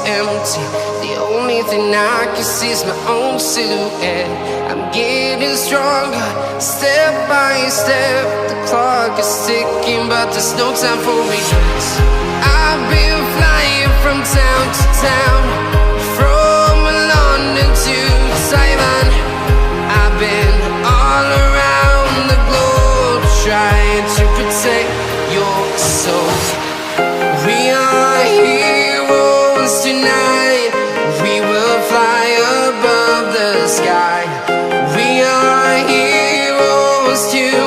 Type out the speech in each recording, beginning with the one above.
empty. The only thing I can see is my own silhouette. I'm getting stronger, step by step. The clock is ticking, but there's no time for regrets. I've been flying from town to town, from London to Taiwan. I've been all around the globe, trying to protect your soul. We are heroes tonight. We will fly above the sky. We are heroes tonight.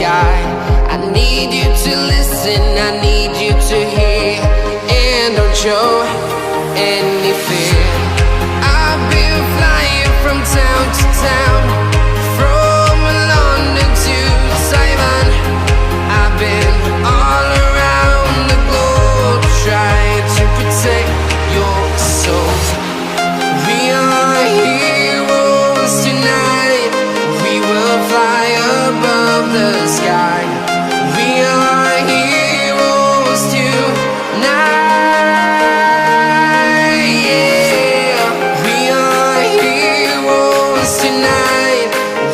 I need you to listen, I need you to hear, and don't show any fear. I've been flying from town to town, from London to Taiwan. I've been all around the globe, trying to protect your soul. We are heroes tonight. We will fly above the sky. We are heroes tonight. Yeah, we are heroes tonight.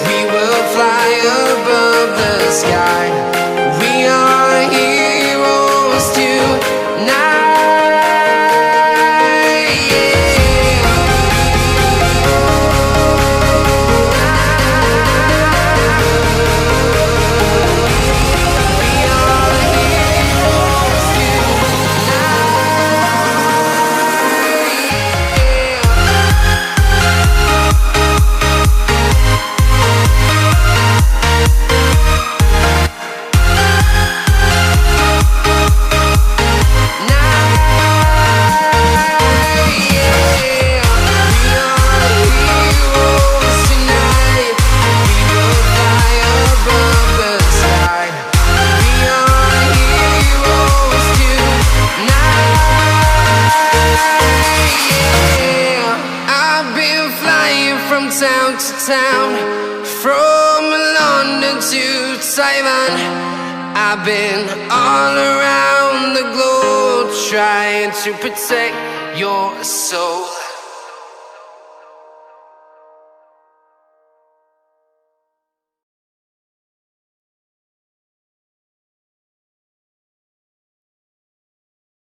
We will fly above the sky. We are heroes tonight. Town to town, from London to Taiwan. I've been all around the globe, trying to protect your soul.